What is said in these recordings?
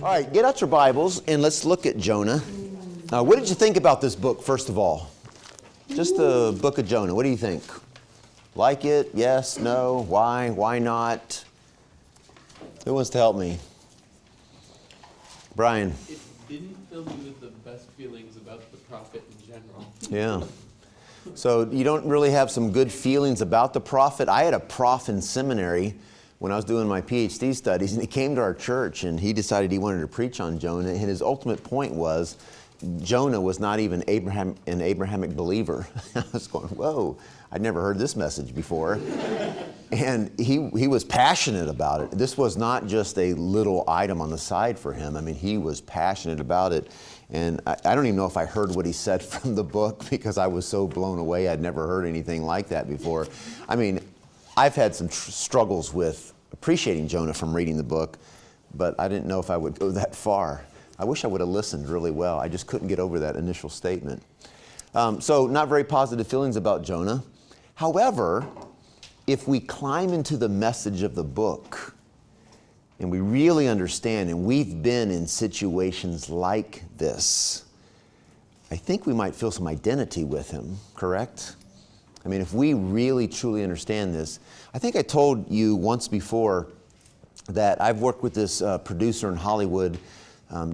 All right, get out your Bibles and let's look at Jonah. What did you think about this book, first of all? Just the book of Jonah. What do you think? Like it? Yes? No? Why? Why not? Who wants to help me? Brian. It didn't fill me with the best feelings about the prophet in general. Yeah. So you don't really have some good feelings about the prophet? I had a prof in seminary when I was doing my PhD studies, and he came to our church and he decided he wanted to preach on Jonah, and his ultimate point was Jonah was not even an Abrahamic believer. I was going, whoa, I'd never heard this message before. And he was passionate about it. This was not just a little item on the side for him. I mean, he was passionate about it. And I don't even know if I heard what he said from the book because I was so blown away. I'd never heard anything like that before. I mean, I've had some struggles with appreciating Jonah from reading the book, but I didn't know if I would go that far. I wish I would have listened really well. I just couldn't get over that initial statement. So not very positive feelings about Jonah. However, if we climb into the message of the book and we really understand, and we've been in situations like this, I think we might feel some identity with him, correct? I mean, if we really truly understand this, I think I told you once before that I've worked with this producer in Hollywood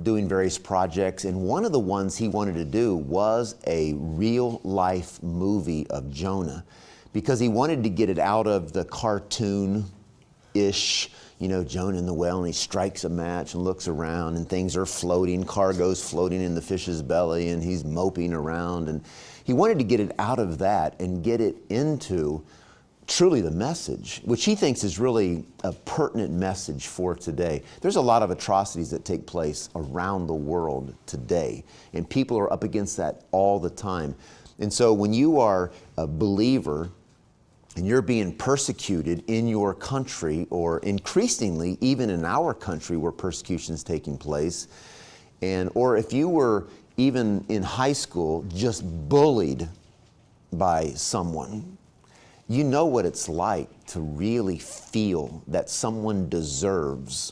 doing various projects, and one of the ones he wanted to do was a real-life movie of Jonah because he wanted to get it out of the cartoon-ish, you know, Jonah in the whale, and he strikes a match and looks around, and things are floating, cargo's floating in the fish's belly, and he's moping around, and he wanted to get it out of that and get it into truly the message, which he thinks is really a pertinent message for today. There's a lot of atrocities that take place around the world today, and people are up against that all the time. And so when you are a believer and you're being persecuted in your country, or increasingly even in our country where persecution is taking place, or if you were even in high school just bullied by someone, you know what it's like to really feel that someone deserves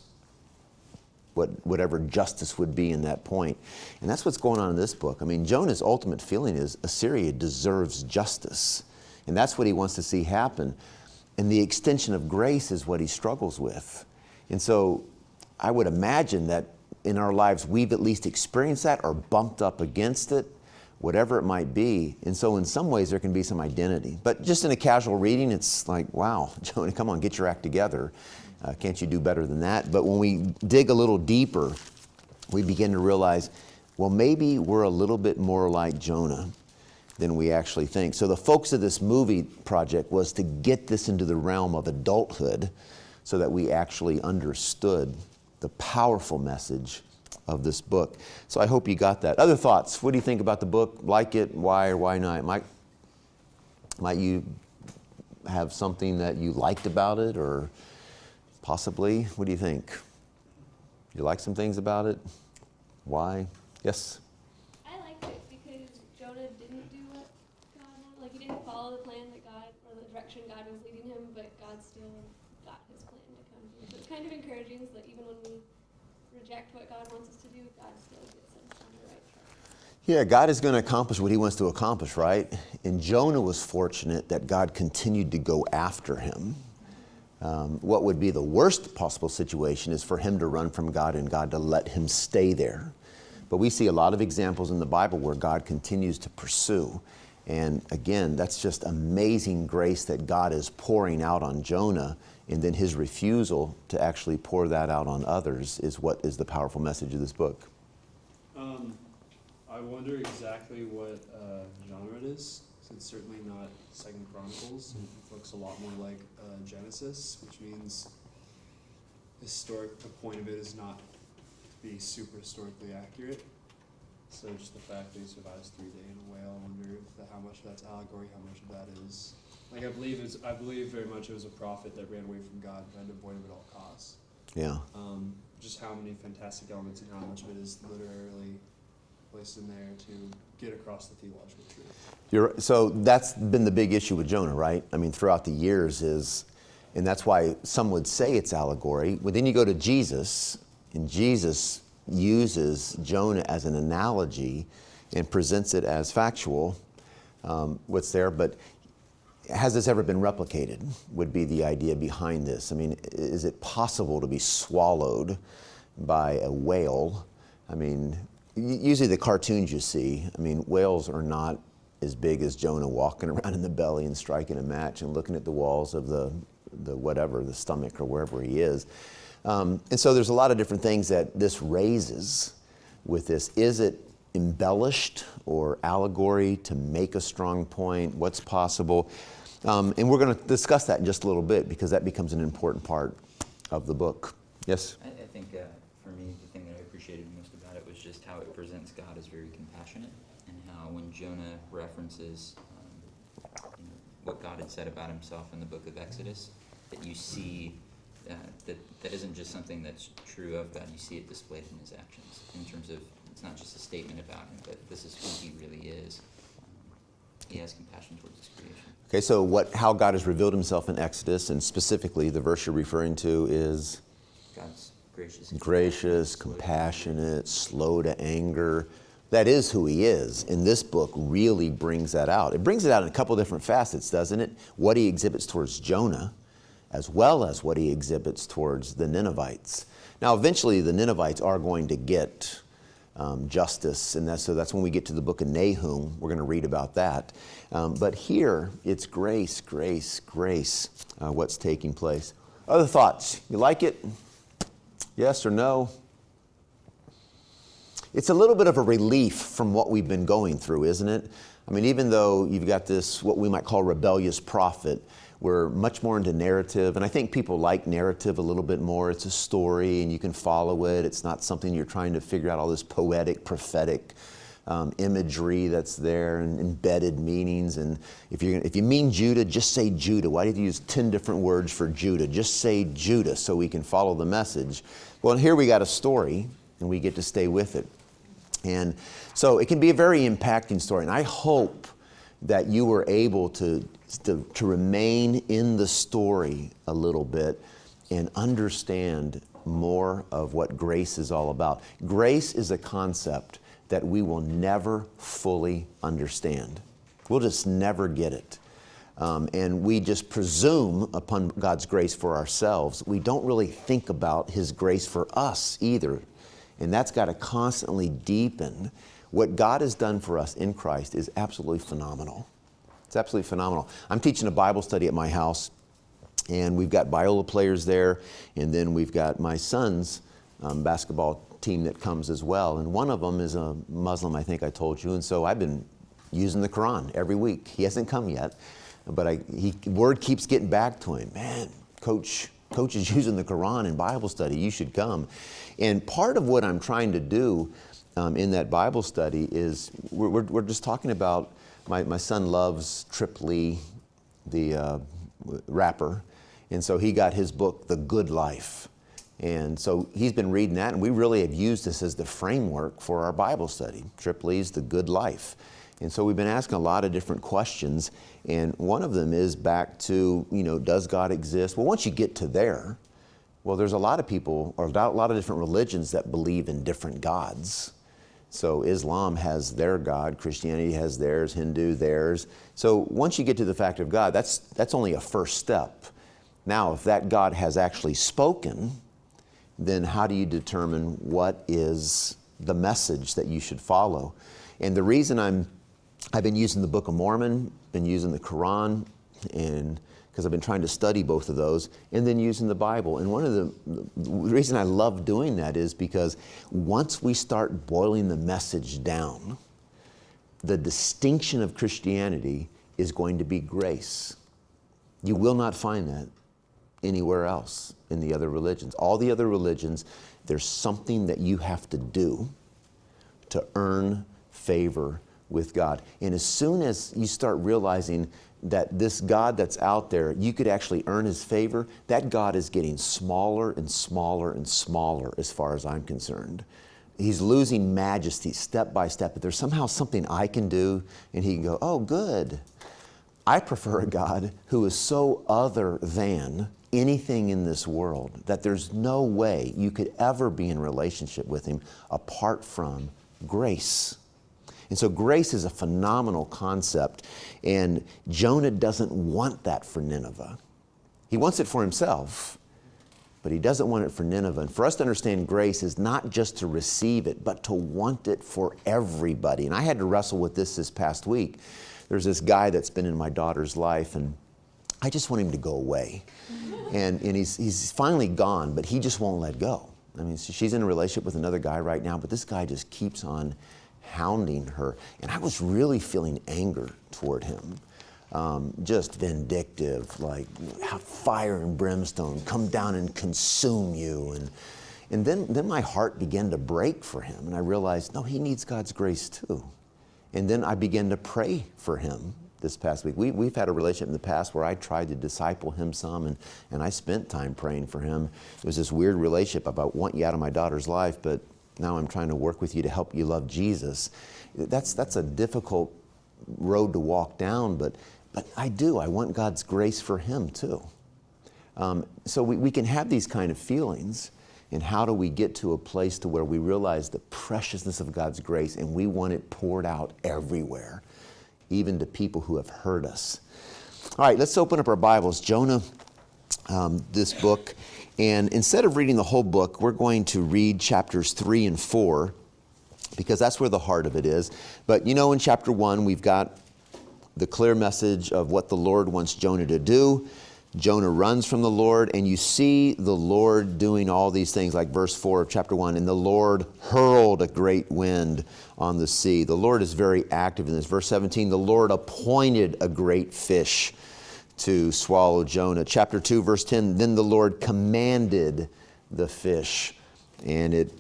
whatever justice would be in that point. And that's what's going on in this book. I mean, Jonah's ultimate feeling is Assyria deserves justice. And that's what he wants to see happen. And the extension of grace is what he struggles with. And so I would imagine that in our lives we've at least experienced that or bumped up against it, whatever it might be. And so in some ways there can be some identity. But just in a casual reading, it's like, wow, Jonah, come on, get your act together. Can't you do better than that? But when we dig a little deeper, we begin to realize, well, maybe we're a little bit more like Jonah than we actually think. So the focus of this movie project was to get this into the realm of adulthood so that we actually understood the powerful message of this book. So I hope you got that. Other thoughts? What do you think about the book? Like it? Why or why not? Might you have something that you liked about it, or possibly? What do you think? You like some things about it? Why? Yes? I liked it because Jonah didn't do what God wanted. Like, he didn't follow the plan that God, or the direction God was leading him, but God still got his plan to come through. So it's kind of encouraging so that even when we reject what God wants us to do, God still gets us on the right track. Yeah, God is going to accomplish what he wants to accomplish, right? And Jonah was fortunate that God continued to go after him. What would be the worst possible situation is for him to run from God and God to let him stay there. But we see a lot of examples in the Bible where God continues to pursue. And again, that's just amazing grace that God is pouring out on Jonah, and then his refusal to actually pour that out on others is what is the powerful message of this book. I wonder exactly what genre it is. It's certainly not Second Chronicles. It looks a lot more like Genesis, which means the point of it is not to be super historically accurate. So just the fact that he survives 3 days in a whale, I wonder how much of that's allegory, how much of that is... Like, I believe very much it was a prophet that ran away from God and tried to avoid him at all costs. Yeah. Just how many fantastic elements and how much of it is literally placed in there to get across the theological truth. So that's been the big issue with Jonah, right? I mean, throughout the years and that's why some would say it's allegory. But then you go to Jesus, and Jesus uses Jonah as an analogy and presents it as factual, what's there, but has this ever been replicated, would be the idea behind this. I mean, is it possible to be swallowed by a whale? I mean, usually the cartoons you see, I mean, whales are not as big as Jonah walking around in the belly and striking a match and looking at the walls of the stomach or wherever he is. And so there's a lot of different things that this raises with this. Is it embellished or allegory to make a strong point? What's possible? And we're going to discuss that in just a little bit, because that becomes an important part of the book. Yes? I think for me, the thing that I appreciated most about it was just how it presents God as very compassionate, and how when Jonah references what God had said about himself in the book of Exodus, that you see that isn't just something that's true of God, you see it displayed in his actions, in terms of it's not just a statement about him, but this is who he really is. He has compassion towards his creation. Okay, so how God has revealed himself in Exodus, and specifically the verse you're referring to is? God's gracious, compassionate, slow to anger. That is who he is. And this book really brings that out. It brings it out in a couple different facets, doesn't it? What he exhibits towards Jonah, as well as what he exhibits towards the Ninevites. Now, eventually the Ninevites are going to get justice, and so that's when we get to the book of Nahum. We're going to read about that. But here, it's grace, grace, grace, what's taking place. Other thoughts? You like it? Yes or no? It's a little bit of a relief from what we've been going through, isn't it? I mean, even though you've got this, what we might call rebellious prophet, we're much more into narrative, and I think people like narrative a little bit more. It's a story, and you can follow it. It's not something you're trying to figure out all this poetic, prophetic imagery that's there and embedded meanings. And if you mean Judah, just say Judah. Why did you use 10 different words for Judah? Just say Judah so we can follow the message. Well, here we got a story, and we get to stay with it. And so it can be a very impacting story, and I hope that you were able to remain in the story a little bit and understand more of what grace is all about. Grace is a concept that we will never fully understand. We'll just never get it. And we just presume upon God's grace for ourselves. We don't really think about his grace for us either. And that's got to constantly deepen. What God has done for us in Christ is absolutely phenomenal. It's absolutely phenomenal. I'm teaching a Bible study at my house, and we've got Biola players there, and then we've got my son's basketball team that comes as well. And one of them is a Muslim, I think I told you, and so I've been using the Quran every week. He hasn't come yet, but word keeps getting back to him. Man, Coach is using the Quran in Bible study. You should come. And part of what I'm trying to do in that Bible study is we're just talking about, my son loves Trip Lee, the rapper, and so he got his book, The Good Life. And so he's been reading that, and we really have used this as the framework for our Bible study. Trip Lee's The Good Life. And so we've been asking a lot of different questions, and one of them is back to, does God exist? Well, once you get to there, well, there's a lot of people, or a lot of different religions that believe in different gods. So Islam has their God, Christianity has theirs, Hindu theirs. So once you get to the fact of God, that's only a first step. Now, if that God has actually spoken, then how do you determine what is the message that you should follow? And the reason I've been using the Book of Mormon, been using the Quran, and because I've been trying to study both of those, and then using the Bible. And one of the reason I love doing that is because once we start boiling the message down, the distinction of Christianity is going to be grace. You will not find that anywhere else in the other religions. All the other religions, there's something that you have to do to earn favor with God. And as soon as you start realizing that this God that's out there, you could actually earn his favor, that God is getting smaller and smaller and smaller as far as I'm concerned. He's losing majesty step by step, but there's somehow something I can do, and he can go, oh, good. I prefer a God who is so other than anything in this world, that there's no way you could ever be in relationship with him apart from grace. And so grace is a phenomenal concept, and Jonah doesn't want that for Nineveh. He wants it for himself, but he doesn't want it for Nineveh. And for us to understand grace is not just to receive it, but to want it for everybody. And I had to wrestle with this past week. There's this guy that's been in my daughter's life, and I just want him to go away. And he's finally gone, but he just won't let go. I mean, she's in a relationship with another guy right now, but this guy just keeps on hounding her. And I was really feeling anger toward him. Just vindictive, like fire and brimstone come down and consume you. And then my heart began to break for him, and I realized, no, he needs God's grace too. And then I began to pray for him this past week. We've had a relationship in the past where I tried to disciple him some, and I spent time praying for him. It was this weird relationship about want you out of my daughter's life, but now I'm trying to work with you to help you love Jesus. That's a difficult road to walk down, but I want God's grace for him too. So we can have these kind of feelings, and how do we get to a place to where we realize the preciousness of God's grace and we want it poured out everywhere, even to people who have hurt us. All right, let's open up our Bibles. Jonah, this book. And instead of reading the whole book, we're going to read chapters 3 and 4, because that's where the heart of it is. But you know, in chapter 1, we've got the clear message of what the Lord wants Jonah to do. Jonah runs from the Lord, and you see the Lord doing all these things, like verse 4 of chapter 1, and the Lord hurled a great wind on the sea. The Lord is very active in this. Verse 17, the Lord appointed a great fish to swallow Jonah. Chapter 2, verse 10, then the Lord commanded the fish, and it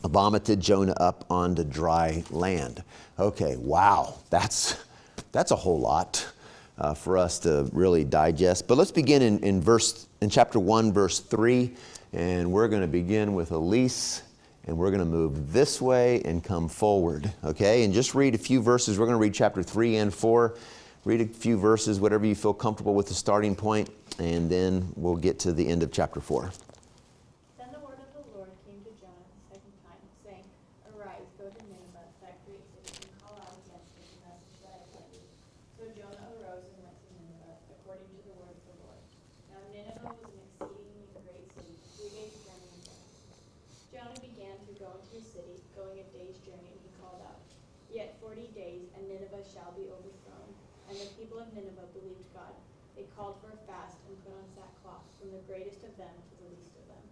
vomited Jonah up onto dry land. Okay, wow, that's a whole lot for us to really digest. But let's begin in chapter 1, verse 3, and we're going to begin with Elise, and we're going to move this way and come forward, okay? And just read a few verses. We're going to read chapter 3 and 4. Read a few verses, whatever you feel comfortable with the starting point, and then we'll get to the end of chapter 4. Then the word of the Lord came to Jonah the second time, saying, Arise, go to Nineveh, that great city, and call out against it the message that I sent you. So Jonah arose and went to Nineveh, according to the word of the Lord. Now Nineveh was an exceedingly great city, 3 days' journey in length. Jonah began to go into the city, going a day's journey, and he called out, Yet 40 days, and Nineveh shall be overthrown. And the people of Nineveh believed God. They called for a fast and put on sackcloth, from the greatest of them to the least of them.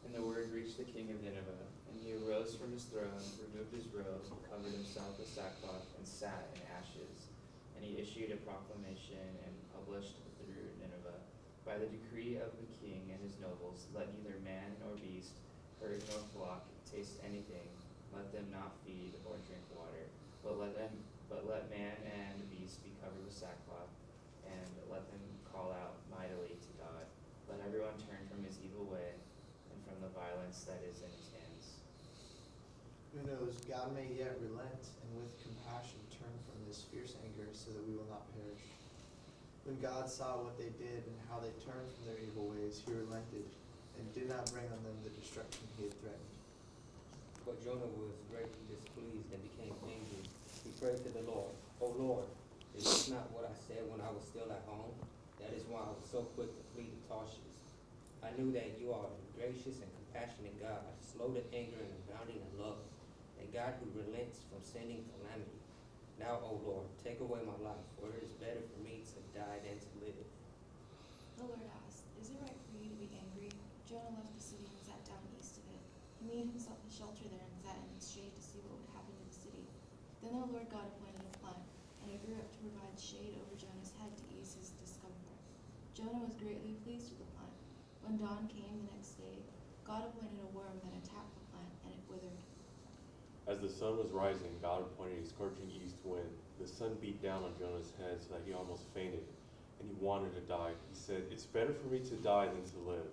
And the word reached the king of Nineveh, and he arose from his throne, removed his robe, covered himself with sackcloth, and sat in ashes. And he issued a proclamation and published through Nineveh, by the decree of the king and his nobles, let neither man nor beast, herd nor flock, taste anything, let them not feed or drink water, but let man and beast be covered with sackcloth, and let them call out mightily to God. Let everyone turn from his evil way, and from the violence that is in his hands. Who knows, God may yet relent, and with compassion turn from this fierce anger, so that we will not perish. When God saw what they did, and how they turned from their evil ways, he relented, and did not bring on them the destruction he had threatened. But Jonah was greatly displeased and became angry. He prayed to the Lord, O Lord, is this not what I said when I was still at home? That is why I was so quick to flee to Tarshish. I knew that you are a gracious and compassionate God, slow to anger and abounding in love, a God who relents from sending calamity. Now, O Lord, take away my life, for it is better for me to die than to live. The Lord asked, Is it right for you to be angry? Jonah left the city and sat down east of it. He made himself a shelter there and sat in its shade to see what would happen to the city. Then the Lord God appointed a plant, and it grew up to provide shade over Jonah's head to ease his discomfort. Jonah was greatly pleased with the plant. When dawn came the next day, God appointed a worm that attacked the plant, and it withered. As the sun was rising, God appointed a scorching east wind. The sun beat down on Jonah's head so that he almost fainted, and he wanted to die. He said, It's better for me to die than to live.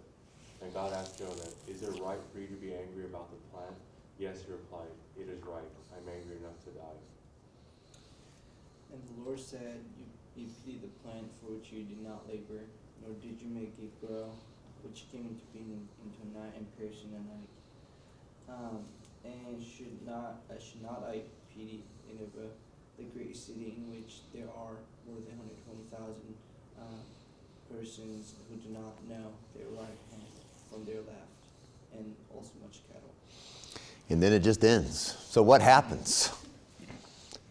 And God asked Jonah, Is it right for you to be angry about the plant? Yes, he replied, It is right. I'm angry enough to die. And the Lord said, You pity the plant for which you did not labor, nor did you make it grow, which came into being into night and perished in the night. And should not I pity Nineveh, the great city in which there are more than 120,000 persons who do not know their right hand from their left, and also much cattle. And then it just ends. So what happens?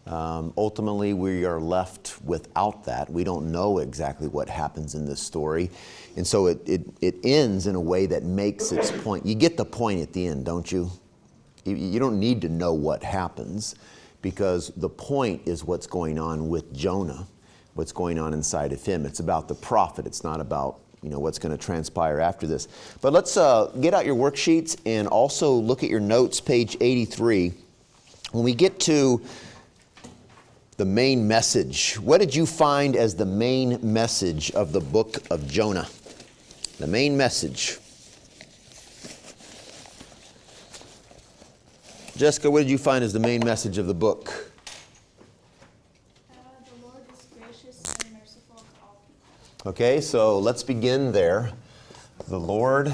Ultimately, we are left without that. We don't know exactly what happens in this story. And so it ends in a way that makes its point. You get the point at the end, don't you? You don't need to know what happens, because the point is what's going on with Jonah, what's going on inside of him. It's about the prophet. It's not about what's going to transpire after this. But let's get out your worksheets and also look at your notes, page 83. When we get to the main message, what did you find as the main message of the book of Jonah? The main message. Jessica, what did you find as the main message of the book? The Lord is gracious and merciful to all people. Okay, so let's begin there. The Lord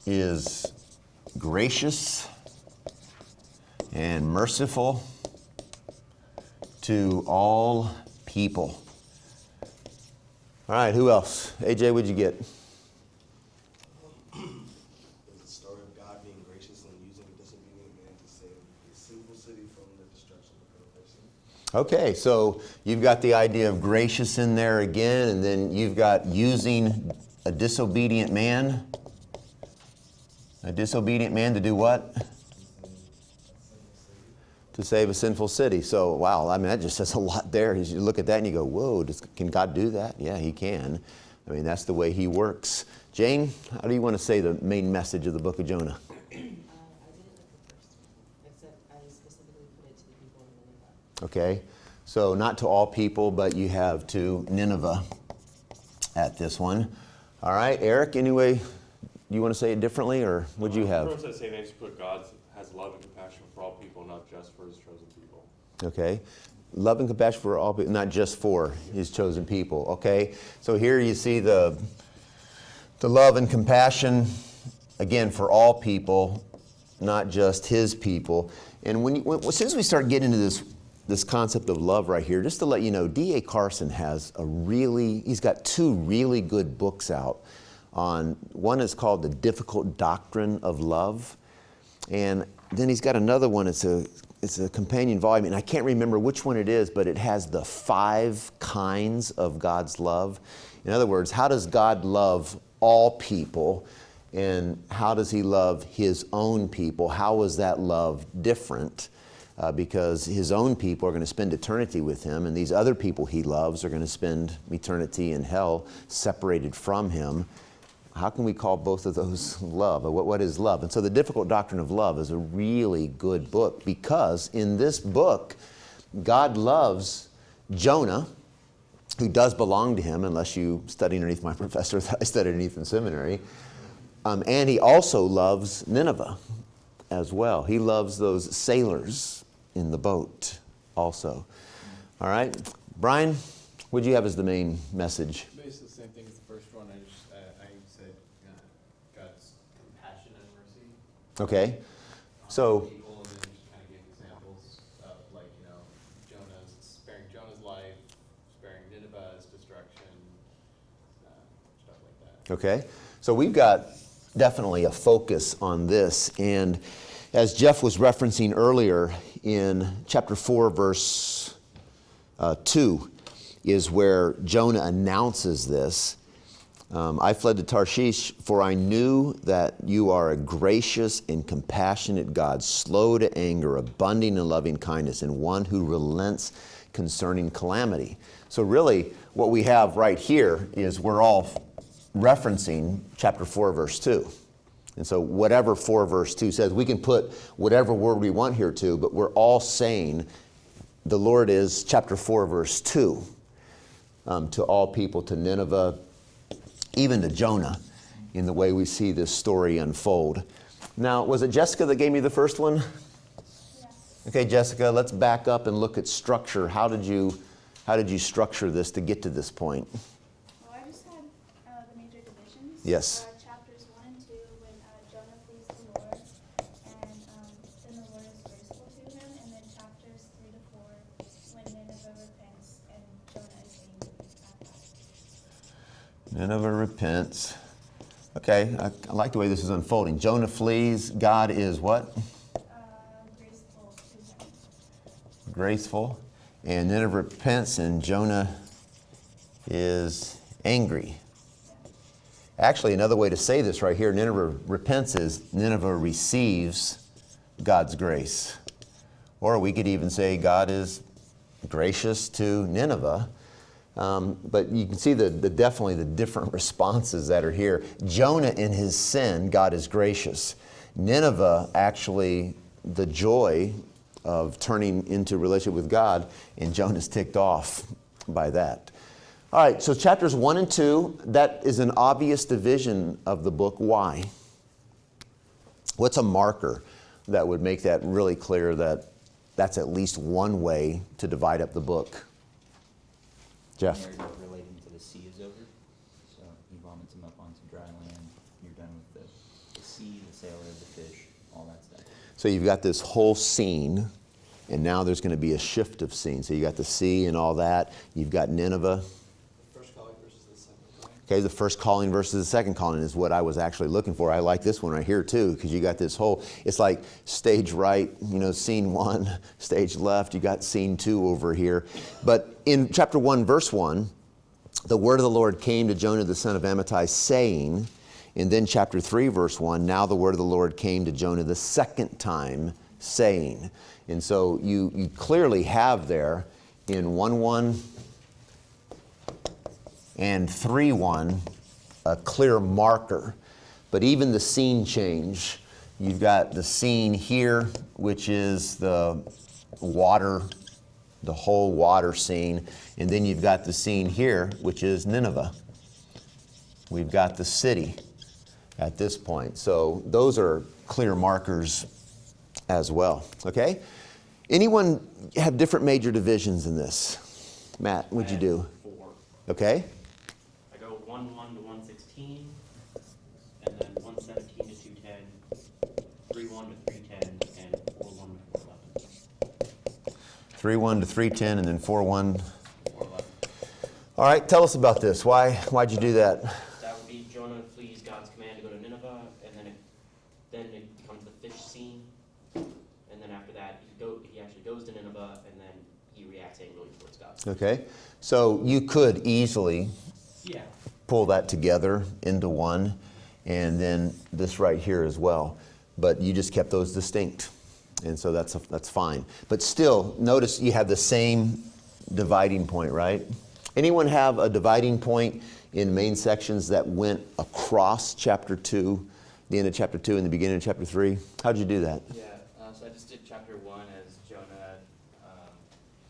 is gracious and merciful to all people. All right, who else? AJ, what'd you get? The story of God being gracious and using a disobedient man to save a sinful city from the destruction of a person. Okay, so you've got the idea of gracious in there again, and then you've got using a disobedient man. A disobedient man to do what? To save a sinful city. So, wow, I mean, that just says a lot there. You look at that and you go, whoa, can God do that? Yeah, he can. I mean, that's the way he works. Jane, how do you want to say the main message of the book of Jonah? I didn't like the first one, except I specifically put it to the people in Nineveh. Okay, so not to all people, but you have to Nineveh at this one. All right, Eric, anyway, you want to say it differently, or would you have? First, I'd say they just put God has love and compassion for all people, not just for his chosen people. Okay. Love and compassion for all people, not just for his chosen people. Okay. So here you see the love and compassion, again, for all people, not just his people. And as soon as we start getting into this concept of love right here, just to let you know, D.A. Carson has he's got two really good books out on, one is called The Difficult Doctrine of Love. And then he's got another one, it's a companion volume, and I can't remember which one it is, but it has the 5 kinds of God's love. In other words, how does God love all people, and how does he love his own people? How is that love different? Because his own people are going to spend eternity with him, and these other people he loves are going to spend eternity in hell, separated from him. How can we call both of those love? What is love? And so The Difficult Doctrine of Love is a really good book, because in this book, God loves Jonah, who does belong to him, unless you study underneath my professor that I studied underneath in seminary. And he also loves Nineveh as well. He loves those sailors in the boat also. All right. Brian, what do you have as the main message? Basically the same thing as the first one. I said God's compassion and mercy. Okay. So, people, and then just kind of give examples of, like, sparing Jonah's life, sparing Nineveh's destruction, stuff like that. okay. So we've got definitely a focus on this. And as Jeff was referencing earlier, in chapter 4, verse 2, is where Jonah announces this. I fled to Tarshish, for I knew that you are a gracious and compassionate God, slow to anger, abounding in loving kindness, and one who relents concerning calamity. So really, what we have right here is we're all referencing chapter 4, verse 2. And so whatever 4, verse 2 says, we can put whatever word we want here to, but we're all saying the Lord is, chapter 4, verse 2, to all people, to Nineveh, even to Jonah, in the way we see this story unfold. Now, was it Jessica that gave me the first one? Yes. Okay, Jessica, let's back up and look at structure. How did you structure this to get to this point? Well, I just had Yes. Chapters 1 and 2, when Jonah flees the Lord, and then the Lord is graceful to him, and then chapters 3 to 4, when Nineveh repents and Jonah is angry at that. Nineveh repents. Okay, I like the way this is unfolding. Jonah flees. God is what? Graceful to him. Graceful. And Nineveh repents, and Jonah is angry. Actually, another way to say this right here, Nineveh repents, is Nineveh receives God's grace. Or we could even say God is gracious to Nineveh. But you can see definitely the different responses that are here. Jonah in his sin, God is gracious. Nineveh, actually, the joy of turning into relationship with God, and Jonah's ticked off by that. All right, so chapters 1 and 2, that is an obvious division of the book. Why? What's a marker that would make that really clear that that's at least one way to divide up the book? Jeff? The narrative relating to the sea is over. So he vomits him up onto dry land. You're done with the sea, the sailor, the fish, all that stuff. So you've got this whole scene, and now there's going to be a shift of scene. So you got the sea and all that. You've got Nineveh. The first calling versus the second calling. Okay, the first calling versus the second calling is what I was actually looking for. I like this one right here too, because you got this whole, it's like stage right, scene 1, stage left, you got scene 2 over here. But in chapter 1, verse 1, the word of the Lord came to Jonah the son of Amittai, saying, and then chapter 3, verse 1, now the word of the Lord came to Jonah the second time, saying. And so you clearly have there in 1:1 and 3:1 a clear marker. But even the scene change, you've got the scene here, which is the water, the whole water scene, and then you've got the scene here, which is Nineveh. We've got the city at this point. So those are clear markers as well. Okay? Anyone have different major divisions in this? Matt, what'd you do? 4. Okay? I go 1:1 to 1:16, and then 1:17 to 2:10, 3:1 to 3:10, and 4:1 to 4:11. 3:1 to 3:10, and then 4:1. 4:11. All right, tell us about this. Why'd you do that? That would be Jonah flees God's command to go to Nineveh, and then it becomes the fish scene, and then after that he actually goes to Nineveh, and then he reacts angrily towards God. Okay, so you could easily Yeah. pull that together into one, and then this right here as well. But you just kept those distinct, and so that's fine. But still, notice you have the same dividing point, right? Anyone have a dividing point in main sections that went across chapter 2, the end of chapter 2 and the beginning of chapter 3? How'd you do that? Yeah, so I just did chapter 1 as Jonah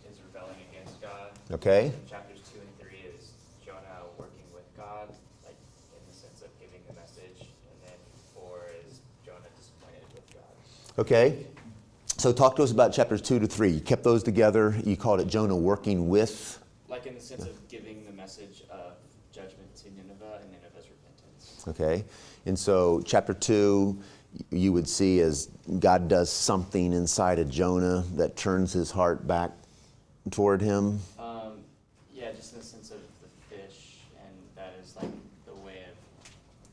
is rebelling against God. Okay. And chapters 2 and 3 is Jonah working with God, like in the sense of giving the message. And then 4 is Jonah disappointed with God. Okay. So talk to us about chapters 2 to 3. You kept those together. You called it Jonah working with. Like in the sense of giving the message of judgment to Nineveh and Nineveh's repentance. Okay. And so chapter 2, you would see as God does something inside of Jonah that turns his heart back toward him. Yeah, just in the sense of the fish, and that is like the way of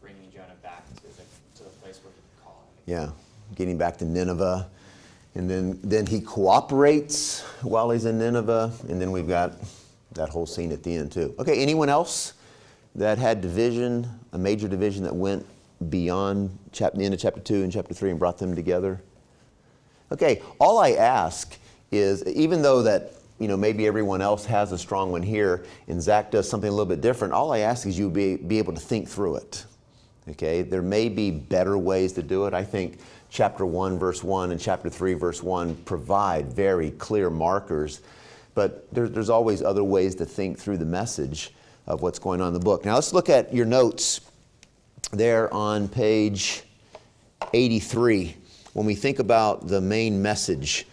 bringing Jonah back to the place where he could call him. Yeah. Getting back to Nineveh. And then he cooperates while he's in Nineveh. And then we've got that whole scene at the end too. Okay, anyone else that had division, a major division that went beyond the end of chapter 2 and chapter 3 and brought them together? Okay, all I ask is, even though that, maybe everyone else has a strong one here and Zach does something a little bit different, all I ask is you be able to think through it. Okay, there may be better ways to do it. I think chapter 1 verse 1 and chapter 3 verse 1 provide very clear markers, but there's always other ways to think through the message of what's going on in the book. Now let's look at your notes there on page 83. When we think about the main message,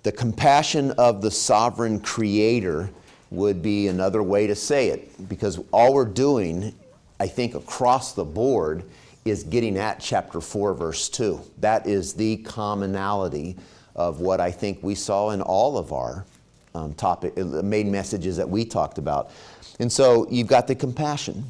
the compassion of the sovereign creator would be another way to say it, because all we're doing I think across the board, is getting at chapter 4, verse 2. That is the commonality of what I think we saw in all of our main messages that we talked about. And so you've got the compassion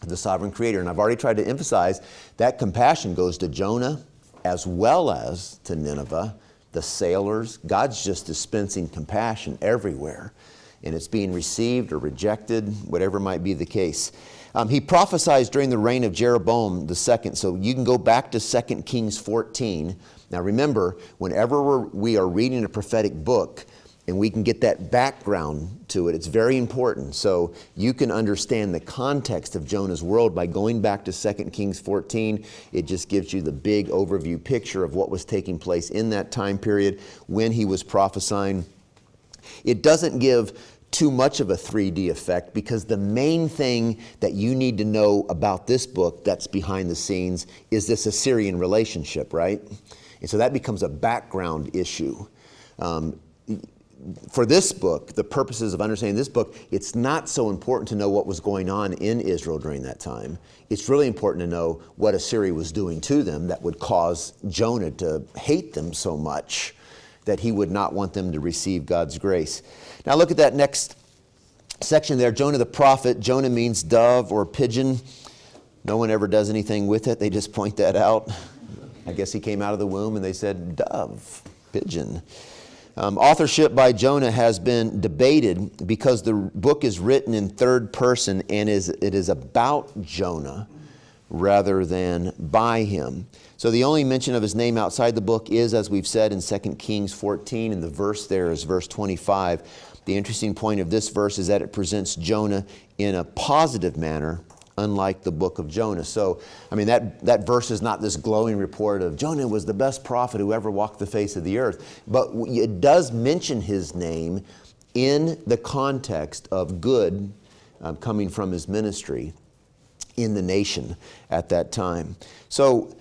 of the sovereign creator. And I've already tried to emphasize that compassion goes to Jonah as well as to Nineveh, the sailors. God's just dispensing compassion everywhere. And it's being received or rejected, whatever might be the case. He prophesied during the reign of Jeroboam II. So you can go back to 2 Kings 14. Now remember, whenever we are reading a prophetic book, and we can get that background to it, it's very important. So you can understand the context of Jonah's world by going back to 2 Kings 14. It just gives you the big overview picture of what was taking place in that time period when he was prophesying. It doesn't give too much of a 3D effect, because the main thing that you need to know about this book that's behind the scenes is this Assyrian relationship, right? And so that becomes a background issue. For this book, the purposes of understanding this book, it's not so important to know what was going on in Israel during that time. It's really important to know what Assyria was doing to them that would cause Jonah to hate them so much that he would not want them to receive God's grace. Now look at that next section there, Jonah the prophet. Jonah means dove or pigeon. No one ever does anything with it. They just point that out. I guess he came out of the womb and they said dove, pigeon. Authorship by Jonah has been debated because the book is written in third person and it is about Jonah rather than by him. So the only mention of his name outside the book is, as we've said, in 2 Kings 14, and the verse there is verse 25. The interesting point of this verse is that it presents Jonah in a positive manner, unlike the book of Jonah. So, I mean, that verse is not this glowing report of Jonah was the best prophet who ever walked the face of the earth. But it does mention his name in the context of good coming from his ministry in the nation at that time. So,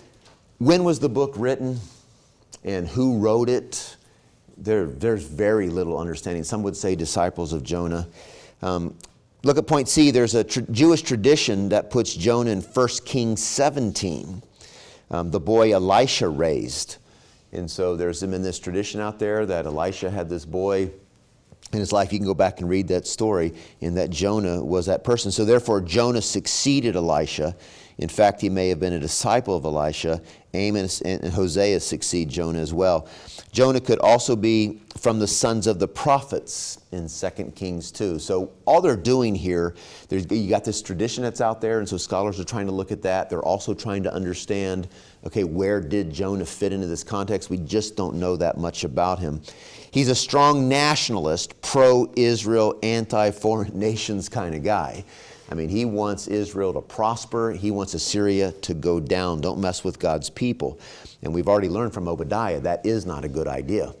when was the book written and who wrote it? There's very little understanding. Some would say disciples of Jonah. Look at point C. There's a Jewish tradition that puts Jonah in 1 Kings 17. The boy Elisha raised. And so there's in this tradition out there that Elisha had this boy in his life. You can go back and read that story, and that Jonah was that person. So therefore Jonah succeeded Elisha. In fact, he may have been a disciple of Elisha. Amos and Hosea succeed Jonah as well. Jonah could also be from the sons of the prophets in 2 Kings 2. So all they're doing here, you got this tradition that's out there, and so scholars are trying to look at that. They're also trying to understand, okay, where did Jonah fit into this context? We just don't know that much about him. He's a strong nationalist, pro-Israel, anti-foreign nations kind of guy. I mean, he wants Israel to prosper. He wants Assyria to go down. Don't mess with God's people. And we've already learned from Obadiah that is not a good idea,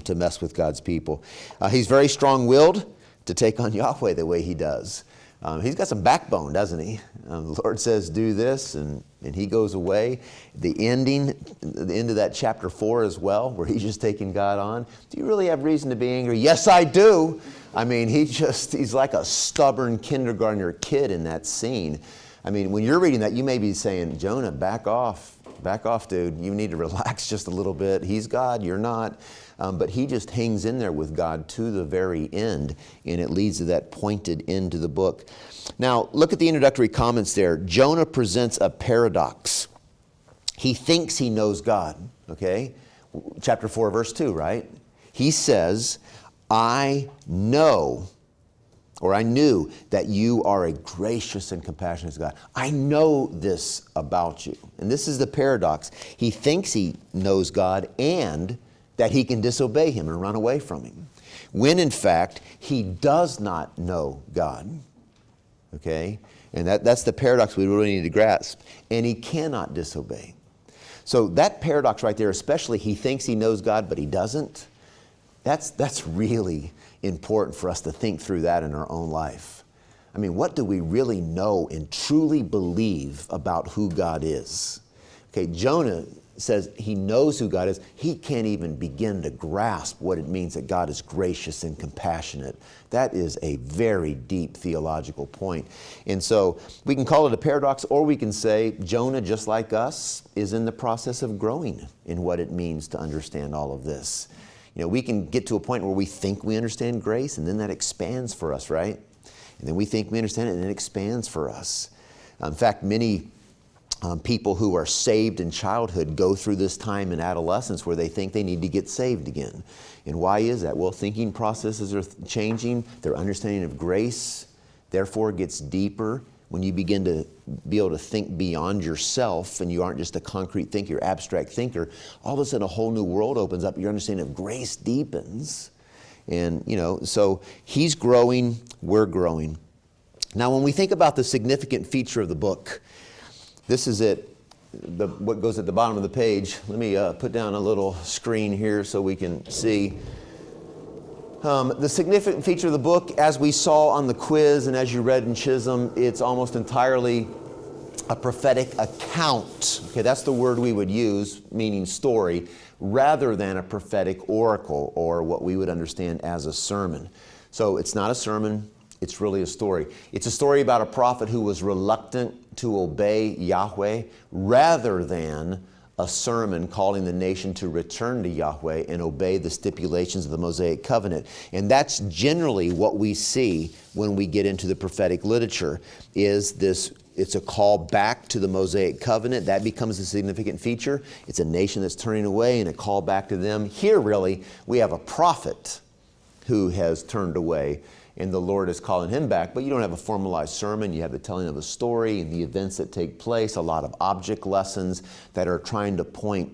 to mess with God's people. He's very strong-willed to take on Yahweh the way he does. He's got some backbone, doesn't he? The Lord says, do this, and he goes away. The end of that chapter 4 as well, where he's just taking God on. Do you really have reason to be angry? Yes, I do. I mean, he's like a stubborn kindergartner kid in that scene. I mean, when you're reading that, you may be saying, Jonah, back off, dude. You need to relax just a little bit. He's God, you're not. But he just hangs in there with God to the very end, and it leads to that pointed end to the book. Now, look at the introductory comments there. Jonah presents a paradox. He thinks he knows God, okay? Chapter 4, verse 2, right? He says, I know, or I knew that you are a gracious and compassionate God. I know this about you. And this is the paradox. He thinks he knows God and that he can disobey him and run away from him, when in fact he does not know God. Okay? And that's the paradox we really need to grasp. And he cannot disobey. So that paradox right there, especially he thinks he knows God but he doesn't, that's really important for us to think through that in our own life. I mean, what do we really know and truly believe about who God is? Okay, Jonah says he knows who God is, he can't even begin to grasp what it means that God is gracious and compassionate. That is a very deep theological point. And so we can call it a paradox, or we can say Jonah, just like us, is in the process of growing in what it means to understand all of this. You know, we can get to a point where we think we understand grace, and then that expands for us, right? And then we think we understand it, and it expands for us. In fact, many people who are saved in childhood go through this time in adolescence where they think they need to get saved again. And why is that? Well, thinking processes are changing. Their understanding of grace, therefore, gets deeper. When you begin to be able to think beyond yourself and you aren't just a concrete thinker, you're abstract thinker, all of a sudden a whole new world opens up. Your understanding of grace deepens. And, you know, so he's growing, we're growing. Now, when we think about the significant feature of the book, this is it, what goes at the bottom of the page. Let me put down a little screen here so we can see. The significant feature of the book, as we saw on the quiz and as you read in Chisholm, it's almost entirely a prophetic account. Okay, that's the word we would use, meaning story, rather than a prophetic oracle, or what we would understand as a sermon. So it's not a sermon, it's really a story. It's a story about a prophet who was reluctant to obey Yahweh, rather than a sermon calling the nation to return to Yahweh and obey the stipulations of the Mosaic covenant. And that's generally what we see when we get into the prophetic literature, is this, it's a call back to the Mosaic covenant. That becomes a significant feature. It's a nation that's turning away and a call back to them. Here, really, we have a prophet who has turned away, and the Lord is calling him back. But you don't have a formalized sermon. You have the telling of a story and the events that take place, a lot of object lessons that are trying to point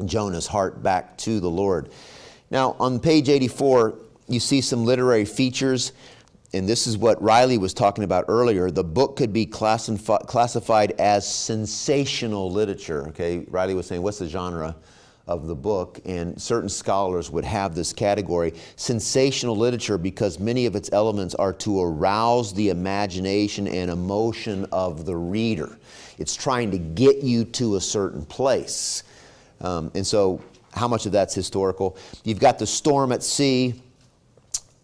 Jonah's heart back to the Lord. Now, on page 84, you see some literary features, and this is what Riley was talking about earlier. The book could be classified as sensational literature. Okay, Riley was saying, what's the genre of the book? And certain scholars would have this category, sensational literature, because many of its elements are to arouse the imagination and emotion of the reader. It's trying to get you to a certain place. And so how much of that's historical? You've got the storm at sea,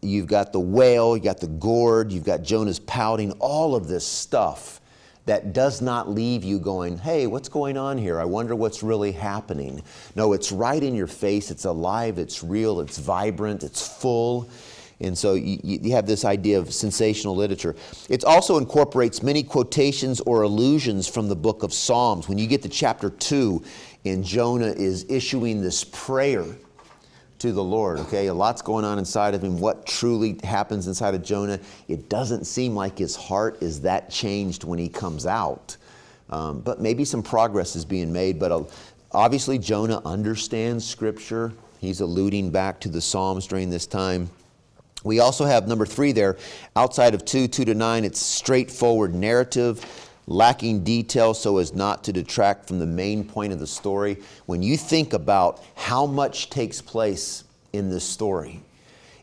you've got the whale, you've got the gourd, you've got Jonah's pouting, all of this stuff that does not leave you going, hey, what's going on here? I wonder what's really happening. No, it's right in your face. It's alive. It's real. It's vibrant. It's full. And so you have this idea of sensational literature. It also incorporates many quotations or allusions from the book of Psalms. When you get to chapter 2 and Jonah is issuing this prayer to the Lord, okay? A lot's going on inside of him. What truly happens inside of Jonah? It doesn't seem like his heart is that changed when he comes out. But maybe some progress is being made. But obviously Jonah understands Scripture. He's alluding back to the Psalms during this time. We also have number 3 there. Outside of 2:2-9, it's straightforward narrative, lacking detail so as not to detract from the main point of the story. When you think about how much takes place in this story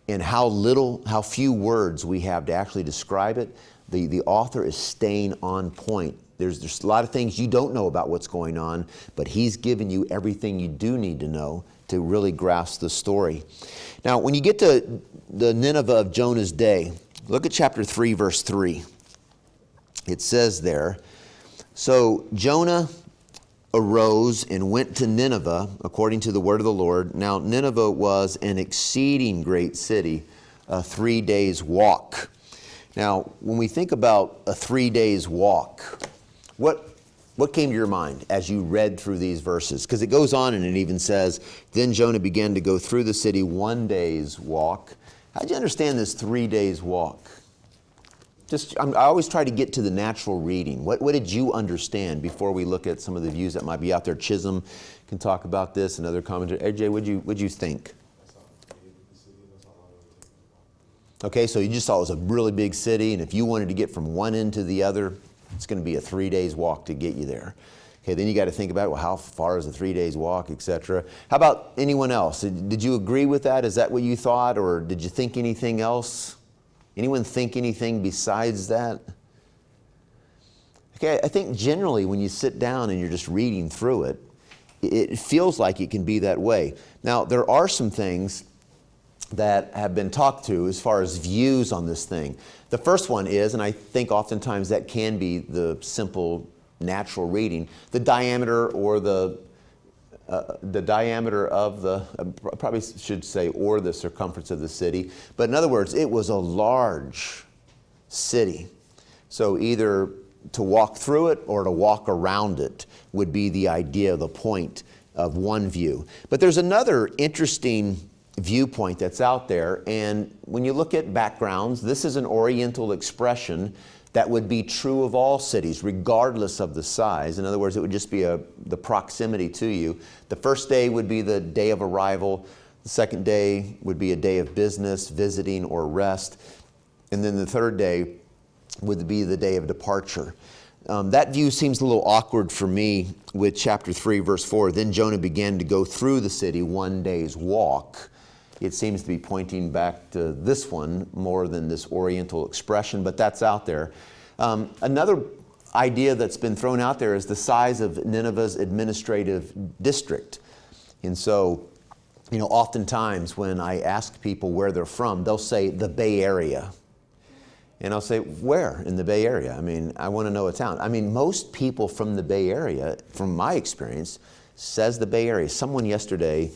and how few words we have to actually describe it, the author is staying on point. There's a lot of things you don't know about what's going on, but he's given you everything you do need to know to really grasp the story. Now, when you get to the Nineveh of Jonah's day, look at chapter 3, verse 3. It says there, so Jonah arose and went to Nineveh according to the word of the Lord. Now Nineveh was an exceeding great city, a 3 days walk. Now when we think about a 3 days walk, what came to your mind as you read through these verses? Because it goes on and it even says, then Jonah began to go through the city 1 day's walk. How'd you understand this 3 days walk? I always try to get to the natural reading. What did you understand before we look at some of the views that might be out there? Chisholm can talk about this and other commentators. AJ, what'd you think? Okay, so you just saw it was a really big city, and if you wanted to get from one end to the other, it's going to be a 3 days walk to get you there. Okay, then you got to think about, well, how far is a 3 days walk, etc. How about anyone else? Did you agree with that? Is that what you thought, or did you think anything else? Anyone think anything besides that? Okay, I think generally when you sit down and you're just reading through it, it feels like it can be that way. Now, there are some things that have been talked to as far as views on this thing. The first one is, and I think oftentimes that can be the simple, natural reading, the diameter or the diameter of the, probably should say, or the circumference of the city. But in other words, it was a large city. So either to walk through it or to walk around it would be the idea, the point of one view. But there's another interesting viewpoint that's out there, and when you look at backgrounds, this is an Oriental expression that would be true of all cities, regardless of the size. In other words, it would just be the proximity to you. The first day would be the day of arrival. The second day would be a day of business, visiting, or rest. And then the third day would be the day of departure. That view seems a little awkward for me with chapter 3, verse 4. Then Jonah began to go through the city one day's walk. It seems to be pointing back to this one more than this Oriental expression, but that's out there. Another idea that's been thrown out there is the size of Nineveh's administrative district. And so, oftentimes when I ask people where they're from, they'll say the Bay Area. And I'll say, where in the Bay Area? I want to know a town. Most people from the Bay Area, from my experience, says the Bay Area. Someone yesterday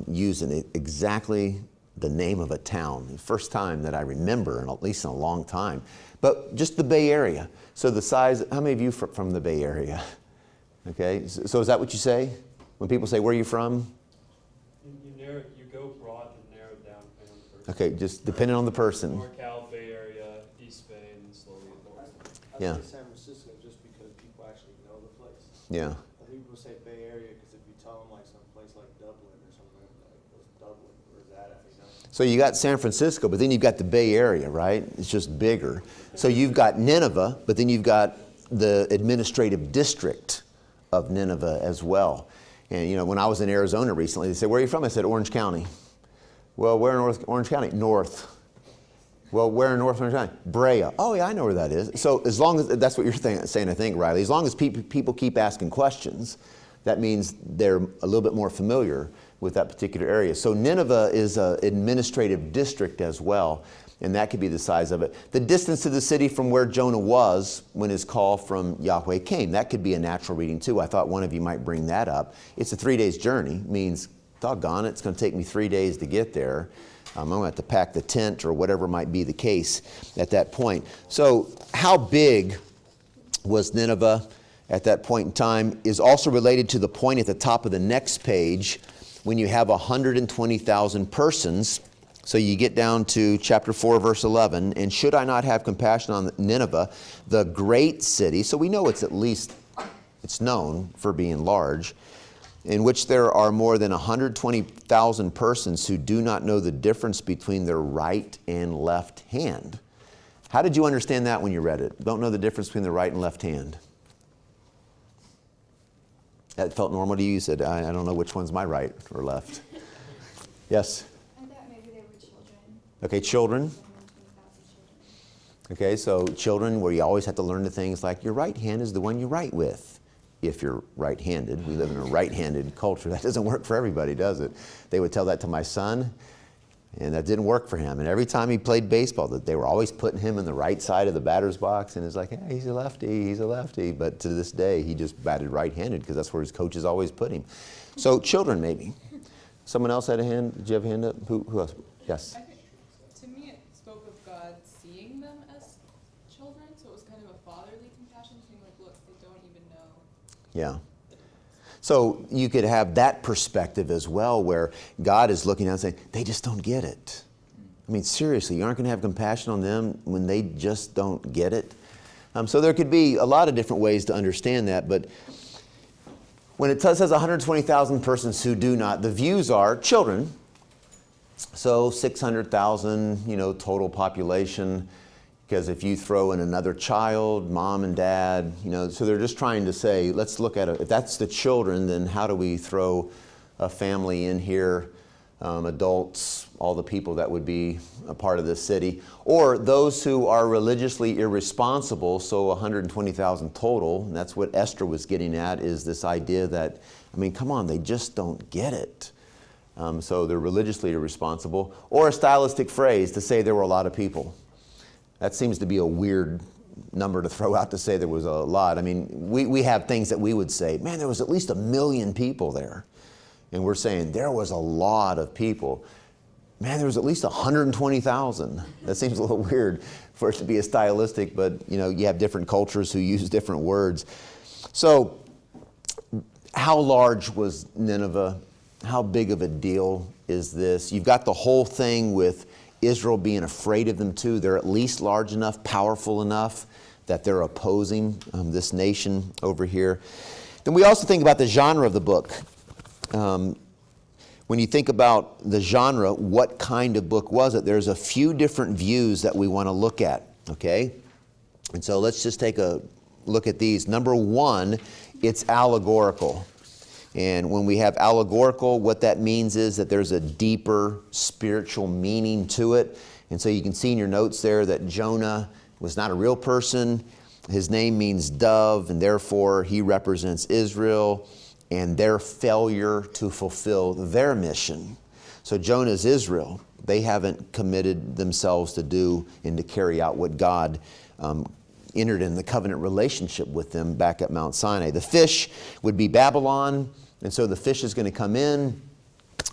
using exactly the name of a town. The first time that I remember, at least in a long time. But just the Bay Area. So the size, how many of you from the Bay Area? Okay, so is that what you say? When people say, where are you from? You go broad and narrow it down depending on the person. Okay, just depending on the person. NorCal, Bay Area, East Bay, and slowly north. I Yeah. say San Francisco just because people actually know the place. Yeah. I think people say Bay Area because if you tell them like some place like Dublin or something like that, what's Dublin? Where's that at? So you got San Francisco, but then you've got the Bay Area, right? It's just bigger. So you've got Nineveh, but then you've got the administrative district of Nineveh as well. And when I was in Arizona recently, they said, where are you from? I said, Orange County. Well, where in Orange County? North. Well, where in North Orange County? Brea. Oh, yeah, I know where that is. So as long as, that's what you're saying, I think, Riley. As long as people keep asking questions, that means they're a little bit more familiar with that particular area. So Nineveh is an administrative district as well, and that could be the size of it. The distance to the city from where Jonah was when his call from Yahweh came, that could be a natural reading too. I thought one of you might bring that up. It's a 3 days journey, means, doggone it, it's going to take me 3 days to get there. I'm going to have to pack the tent or whatever might be the case at that point. So how big was Nineveh at that point in time is also related to the point at the top of the next page when you have 120,000 persons. So you get down to chapter 4, verse 11, and should I not have compassion on Nineveh, the great city, so we know it's known for being large, in which there are more than 120,000 persons who do not know the difference between their right and left hand. How did you understand that when you read it? Don't know the difference between the right and left hand. That felt normal to you? You said, I don't know which one's my right or left. Yes? I thought maybe they were children. Okay, children. Okay, so children, where you always have to learn the things like your right hand is the one you write with. If you're right-handed. We live in a right-handed culture. That doesn't work for everybody, does it? They would tell that to my son, and that didn't work for him. And every time he played baseball, they were always putting him in the right side of the batter's box, and it's like, hey, he's a lefty. But to this day, he just batted right-handed because that's where his coaches always put him. So children, maybe. Someone else had a hand? Did you have a hand up? Who else? Yes. I think, to me, it spoke of God seeing them as children, so it was kind of a fatherly compassion, saying like, look, they don't even know. Yeah. So you could have that perspective as well, where God is looking at and saying, they just don't get it. Seriously, you aren't going to have compassion on them when they just don't get it? So there could be a lot of different ways to understand that, but when it says 120,000 persons who do not, the views are children. So 600,000, total population. Because if you throw in another child, mom and dad, so they're just trying to say, let's look at it. If that's the children, then how do we throw a family in here? adults, all the people that would be a part of this city, or those who are religiously irresponsible, so 120,000 total, and that's what Esther was getting at, is this idea that, I mean, come on, they just don't get it. So they're religiously irresponsible, or a stylistic phrase to say there were a lot of people. That seems to be a weird number to throw out to say there was a lot. I mean, we have things that we would say, man, there was at least 1 million people there. And we're saying there was a lot of people. Man, there was at least 120,000. That seems a little weird for it to be a stylistic, but you know, you have different cultures who use different words. So how large was Nineveh? How big of a deal is this? You've got the whole thing with Israel being afraid of them too. They're at least large enough, powerful enough that they're opposing this nation over here. Then we also think about the genre of the book. When you think about the genre, what kind of book was it? There's a few different views that we want to look at, okay? And so let's just take a look at these. Number one, it's allegorical. And when we have allegorical, what that means is that there's a deeper spiritual meaning to it. And so you can see in your notes there that Jonah was not a real person. His name means dove, and therefore he represents Israel and their failure to fulfill their mission. So Jonah is Israel. They haven't committed themselves to do and to carry out what God entered in the covenant relationship with them back at Mount Sinai. The fish would be Babylon, and so the fish is going to come in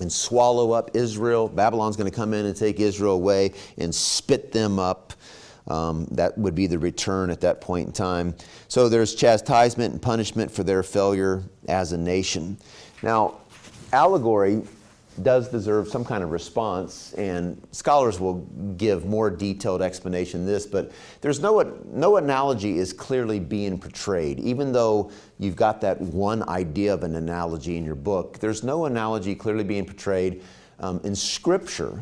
and swallow up Israel. Babylon's going to come in and take Israel away and spit them up. That would be the return at that point in time. So there's chastisement and punishment for their failure as a nation. Now, allegory does deserve some kind of response, and scholars will give more detailed explanation of this, but there's no analogy is clearly being portrayed. Even though you've got that one idea of an analogy in your book, there's no analogy clearly being portrayed. In Scripture,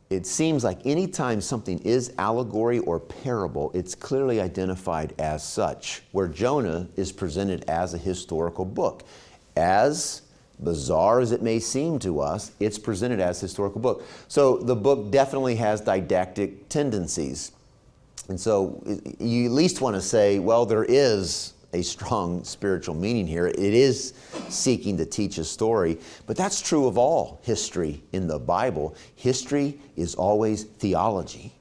it seems like anytime something is allegory or parable, it's clearly identified as such, where Jonah is presented as a historical book. As bizarre as it may seem to us, it's presented as a historical book. So the book definitely has didactic tendencies. And so you at least want to say, well, there is a strong spiritual meaning here. It is seeking to teach a story, but that's true of all history in the Bible. History is always theology.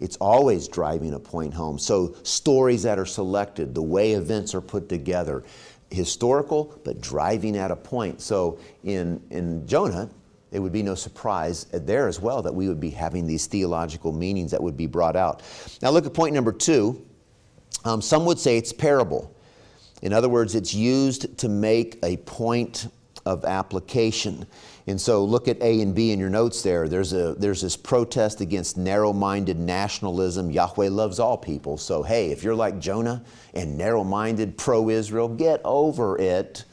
It's always driving a point home. So stories that are selected, the way events are put together, historical, but driving at a point. So in Jonah, it would be no surprise there as well that we would be having these theological meanings that would be brought out. Now look at point number 2. Some would say it's parable. In other words, it's used to make a point of application. And so look at A and B in your notes there. There's this protest against narrow-minded nationalism. Yahweh loves all people. So hey, if you're like Jonah and narrow-minded, pro-Israel, get over it.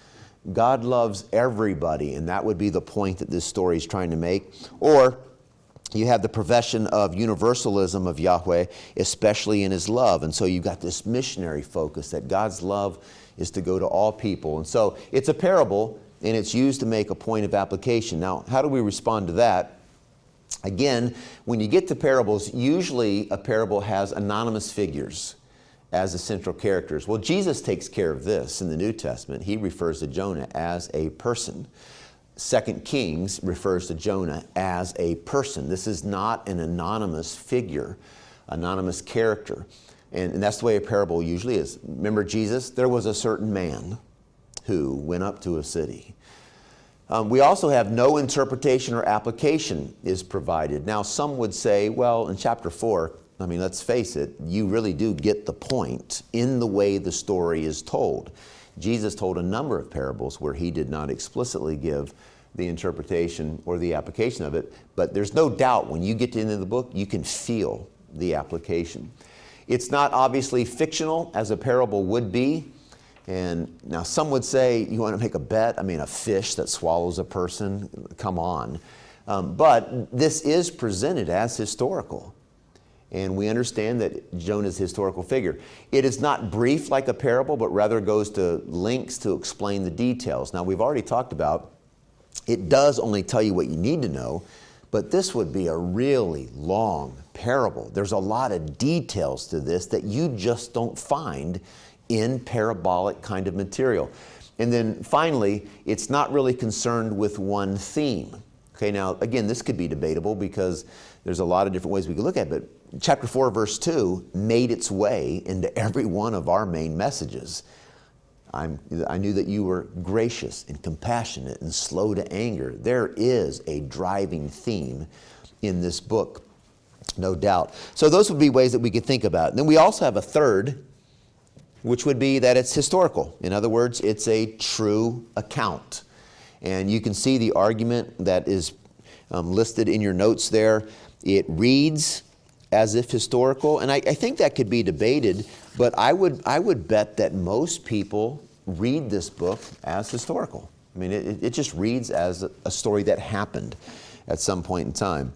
God loves everybody, and that would be the point that this story is trying to make. Or you have the profession of universalism of Yahweh, especially in His love. And so you've got this missionary focus that God's love is to go to all people. And so it's a parable, and it's used to make a point of application. Now, how do we respond to that? Again, when you get to parables, usually a parable has anonymous figures as the central characters. Well, Jesus takes care of this in the New Testament. He refers to Jonah as a person. 2 Kings refers to Jonah as a person. This is not an anonymous figure, anonymous character. And that's the way a parable usually is. Remember Jesus? There was a certain man who went up to a city. We also have no interpretation or application is provided. Now, some would say, well, in chapter 4, I mean, let's face it, you really do get the point in the way the story is told. Jesus told a number of parables where He did not explicitly give the interpretation or the application of it, but there's no doubt when you get to the end of the book, you can feel the application. It's not obviously fictional as a parable would be. And now some would say, you want to make a bet? I mean, a fish that swallows a person? Come on. But this is presented as historical. And we understand that Jonah's a historical figure. It is not brief like a parable, but rather goes to lengths to explain the details. Now, we've already talked about It does only tell you what you need to know, but this would be a really long parable. There's a lot of details to this that you just don't find in parabolic kind of material. And then finally, it's not really concerned with one theme. Okay, now again, this could be debatable because there's a lot of different ways we could look at it, but chapter 4, verse 2 made its way into every one of our main messages. I knew that you were gracious and compassionate and slow to anger. There is a driving theme in this book, no doubt. So those would be ways that we could think about it. And then we also have a third, which would be that it's historical. In other words, it's a true account. And you can see the argument that is listed in your notes there. It reads as if historical, and I think that could be debated, but I would bet that most people read this book as historical. I mean, it just reads as a story that happened at some point in time.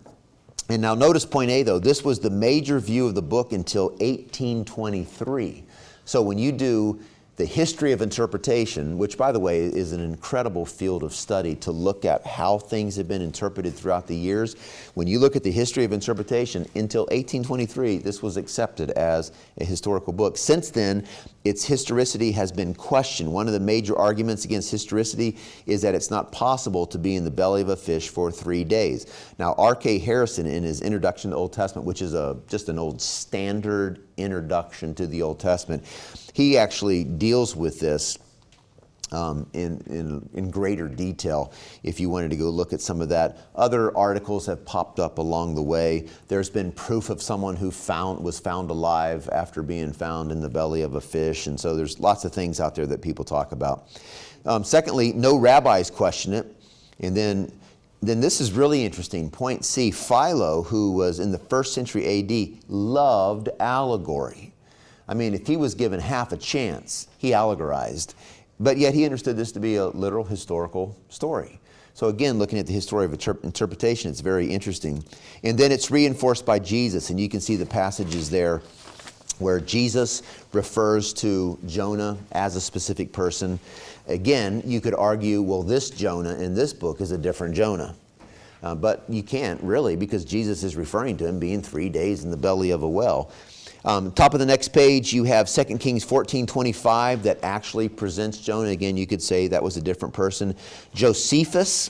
And now notice point A, though, this was the major view of the book until 1823. So when you do the history of interpretation, which, by the way, is an incredible field of study to look at how things have been interpreted throughout the years. When you look at the history of interpretation, until 1823, this was accepted as a historical book. Since then, its historicity has been questioned. One of the major arguments against historicity is that it's not possible to be in the belly of a fish for 3 days. Now, R.K. Harrison, in his Introduction to the Old Testament, which is just an old standard introduction to the Old Testament, he actually deals with this in greater detail if you wanted to go look at some of that. Other articles have popped up along the way. There's been proof of someone who was found alive after being found in the belly of a fish, and so there's lots of things out there that people talk about. Secondly, no rabbis question it. And then this is really interesting. Point C, Philo, who was in the 1st century A.D., loved allegory. I mean, if he was given half a chance, he allegorized. But yet he understood this to be a literal historical story. So again, looking at the history of interpretation, it's very interesting. And then it's reinforced by Jesus, and you can see the passages there where Jesus refers to Jonah as a specific person. Again, you could argue, well, this Jonah in this book is a different Jonah. But you can't really, because Jesus is referring to him being 3 days in the belly of a well. Top of the next page, you have 2 Kings 14:25 that actually presents Jonah. Again, you could say that was a different person. Josephus,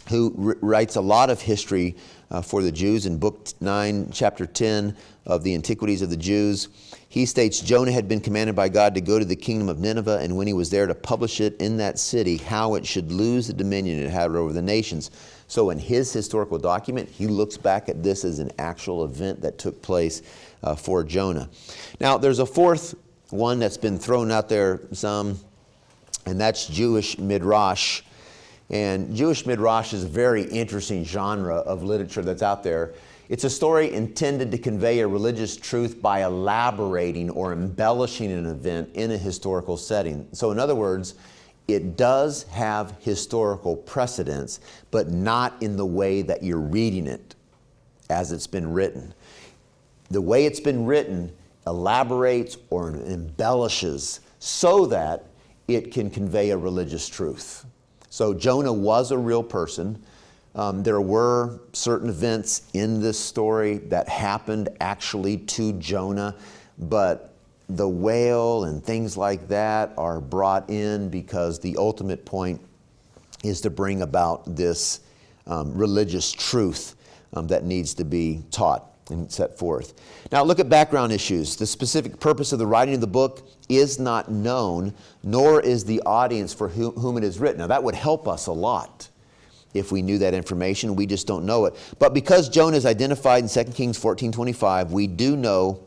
who writes a lot of history for the Jews in Book 9, Chapter 10 of the Antiquities of the Jews. He states, Jonah had been commanded by God to go to the kingdom of Nineveh, and when he was there to publish it in that city, how it should lose the dominion it had over the nations. So in his historical document, he looks back at this as an actual event that took place for Jonah. Now, there's a fourth one that's been thrown out there some, and that's Jewish Midrash. And Jewish Midrash is a very interesting genre of literature that's out there. It's a story intended to convey a religious truth by elaborating or embellishing an event in a historical setting. So in other words, it does have historical precedence, but not in the way that you're reading it as it's been written. The way it's been written elaborates or embellishes so that it can convey a religious truth. So Jonah was a real person. There were certain events in this story that happened actually to Jonah, but the whale and things like that are brought in because the ultimate point is to bring about this religious truth that needs to be taught and set forth. Now look at background issues. The specific purpose of the writing of the book is not known, nor is the audience for whom it is written. Now that would help us a lot if we knew that information. We just don't know it. But because Jonah is identified in 2 Kings 14:25, we do know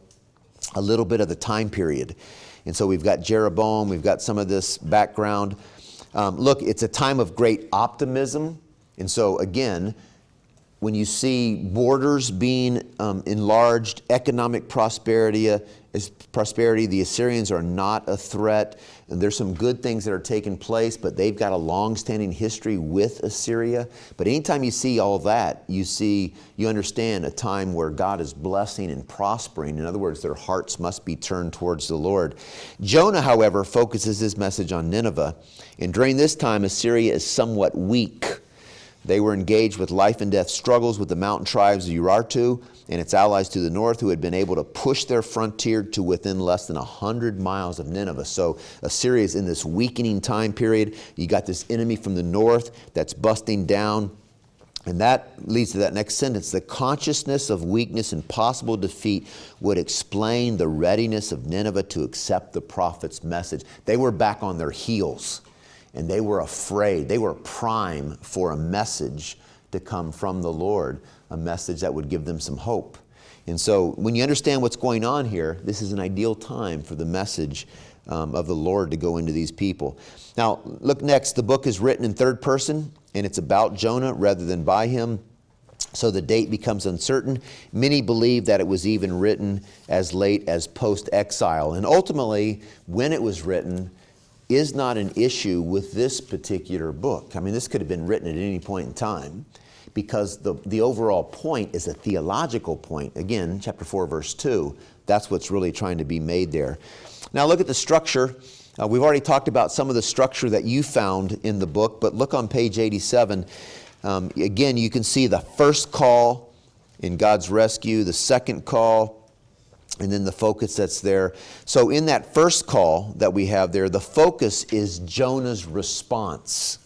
a little bit of the time period. And so we've got Jeroboam, we've got some of this background. Look, it's a time of great optimism. And so again, when you see borders being enlarged, economic prosperity, prosperity. The Assyrians are not a threat. And there's some good things that are taking place, but they've got a long-standing history with Assyria. But anytime you see all that, you understand a time where God is blessing and prospering. In other words, their hearts must be turned towards the Lord. Jonah, however, focuses his message on Nineveh. And during this time, Assyria is somewhat weak. They were engaged with life and death struggles with the mountain tribes of Urartu and its allies to the north, who had been able to push their frontier to within less than 100 miles of Nineveh. So Assyria is in this weakening time period. You got this enemy from the north that's busting down. And that leads to that next sentence. The consciousness of weakness and possible defeat would explain the readiness of Nineveh to accept the prophet's message. They were back on their heels. And they were afraid. They were prime for a message to come from the Lord, a message that would give them some hope. And so when you understand what's going on here, this is an ideal time for the message of the Lord to go into these people. Now, look next. The book is written in third person, and it's about Jonah rather than by him. So the date becomes uncertain. Many believe that it was even written as late as post-exile. And ultimately, when it was written is not an issue with this particular book. I mean, this could have been written at any point in time, because the overall point is a theological point. Again, chapter 4, verse 2, that's what's really trying to be made there. Now look at the structure. We've already talked about some of the structure that you found in the book, but look on page 87. Again, you can see the first call in God's rescue, the second call, and then the focus that's there. So in that first call that we have there, the focus is Jonah's response.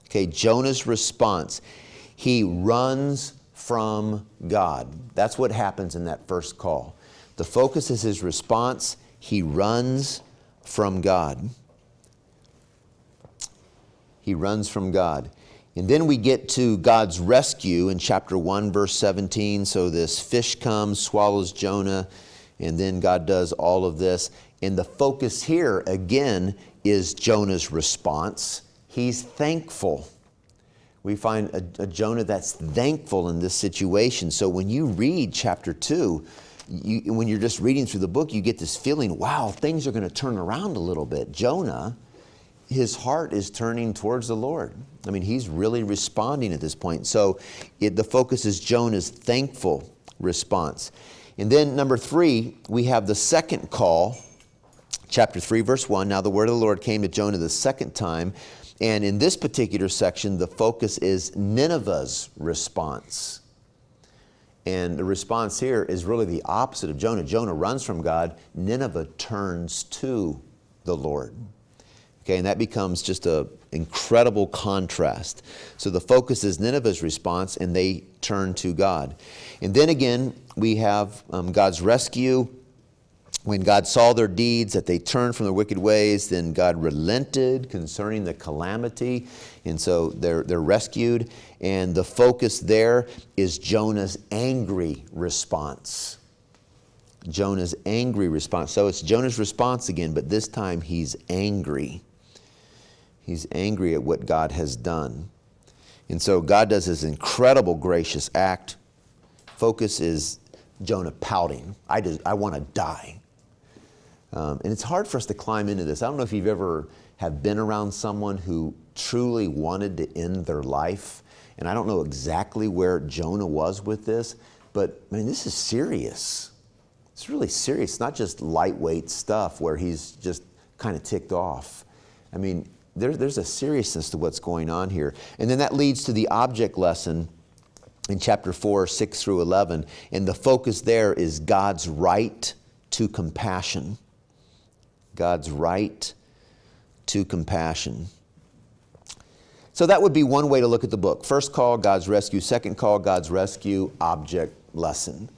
Okay, Jonah's response. He runs from God. That's what happens in that first call. The focus is his response. He runs from God. He runs from God. And then we get to God's rescue in chapter 1, verse 17. So this fish comes, swallows Jonah, and then God does all of this. And the focus here, again, is Jonah's response. He's thankful. We find a Jonah that's thankful in this situation. So when you read chapter 2, when you're just reading through the book, you get this feeling, wow, things are going to turn around a little bit. Jonah, his heart is turning towards the Lord. I mean, he's really responding at this point. So the focus is Jonah's thankful response. And then number 3, we have the second call, chapter 3, verse 1. Now the word of the Lord came to Jonah the second time. And in this particular section, the focus is Nineveh's response. And the response here is really the opposite of Jonah. Jonah runs from God. Nineveh turns to the Lord. Okay, and that becomes just an incredible contrast. So the focus is Nineveh's response, and they turn to God. And then again, we have God's rescue. When God saw their deeds, that they turned from their wicked ways, then God relented concerning the calamity. And so they're rescued. And the focus there is Jonah's angry response. Jonah's angry response. So it's Jonah's response again, but this time he's angry. He's angry at what God has done. And so God does this incredible gracious act. Focus is Jonah pouting. I want to die. And it's hard for us to climb into this. I don't know if you've ever have been around someone who truly wanted to end their life. And I don't know exactly where Jonah was with this, but I mean, this is serious. It's really serious. It's not just lightweight stuff where he's just kind of ticked off. I mean, there's a seriousness to what's going on here. And then that leads to the object lesson in chapter 4, 6 through 11. And the focus there is God's right to compassion. God's right to compassion. So that would be one way to look at the book. First call, God's rescue. Second call, God's rescue, object lesson.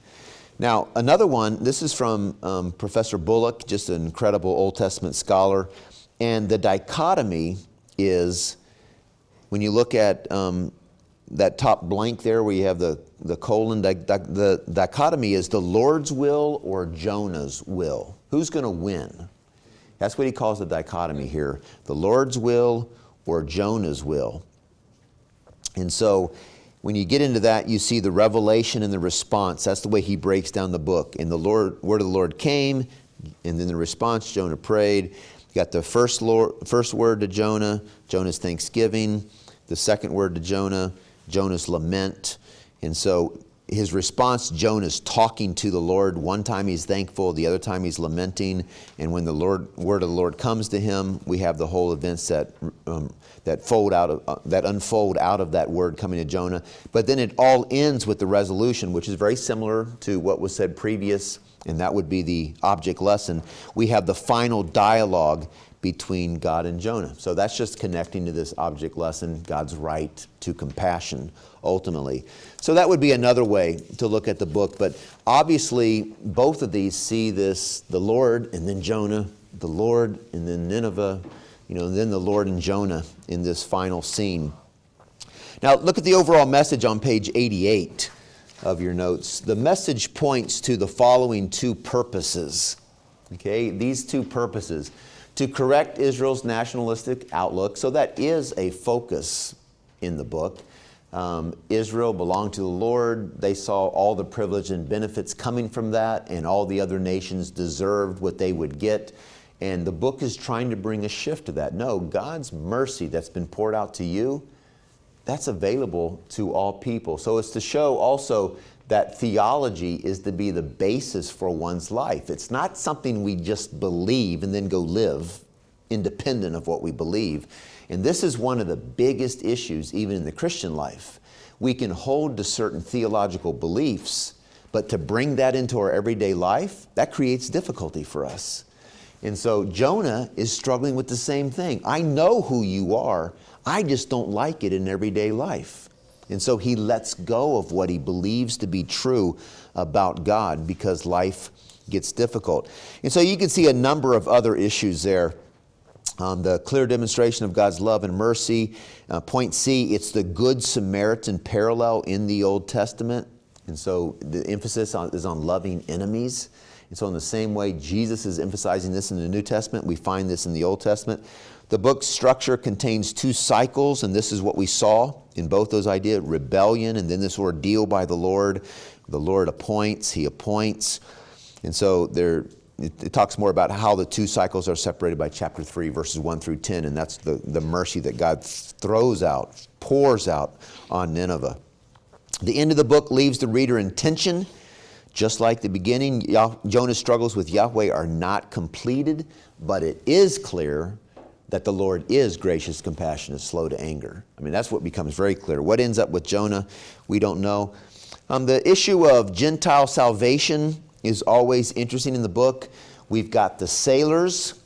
Now, another one, this is from Professor Bullock, just an incredible Old Testament scholar. And the dichotomy is, when you look at that top blank there where you have the colon, the dichotomy is the Lord's will or Jonah's will. Who's going to win? That's what he calls the dichotomy here. The Lord's will or Jonah's will. And so when you get into that, you see the revelation and the response. That's the way he breaks down the book. And the word of the Lord came, and then the response, Jonah prayed. You got the first word to Jonah, Jonah's thanksgiving. The second word to Jonah, Jonah's lament. And so his response, Jonah's talking to the Lord. One time he's thankful, the other time he's lamenting. And when the word of the Lord comes to him, we have the whole events that unfold out of that word coming to Jonah. But then it all ends with the resolution, which is very similar to what was said previous, and that would be the object lesson. We have the final dialogue between God and Jonah. So that's just connecting to this object lesson, God's right to compassion, ultimately. So that would be another way to look at the book. But obviously, both of these see this, the Lord and then Jonah, the Lord and then Nineveh, and then the Lord and Jonah in this final scene. Now, look at the overall message on page 88 of your notes. The message points to the following two purposes. Okay, these two purposes. To correct Israel's nationalistic outlook, so that is a focus in the book. Israel belonged to the Lord. They saw all the privilege and benefits coming from that, and all the other nations deserved what they would get. And the book is trying to bring a shift to that. No, God's mercy that's been poured out to you, that's available to all people. So it's to show also that theology is to be the basis for one's life. It's not something we just believe and then go live independent of what we believe. And this is one of the biggest issues even in the Christian life. We can hold to certain theological beliefs, but to bring that into our everyday life, that creates difficulty for us. And so Jonah is struggling with the same thing. I know who you are. I just don't like it in everyday life. And so he lets go of what he believes to be true about God because life gets difficult. And so you can see a number of other issues there. The clear demonstration of God's love and mercy. Point C, it's the Good Samaritan parallel in the Old Testament. And so the emphasis is on loving enemies. And so in the same way Jesus is emphasizing this in the New Testament, we find this in the Old Testament. The book's structure contains two cycles, and this is what we saw in both those ideas, rebellion and then this ordeal by the Lord. The Lord appoints, he appoints. And so it talks more about how the two cycles are separated by chapter 3, verses 1 through 10, and that's the mercy that God throws out, pours out on Nineveh. The end of the book leaves the reader in tension. Just like the beginning, Jonah's struggles with Yahweh are not completed, but it is clear that the Lord is gracious, compassionate, slow to anger. I mean, that's what becomes very clear. What ends up with Jonah, we don't know. The issue of Gentile salvation is always interesting in the book. We've got the sailors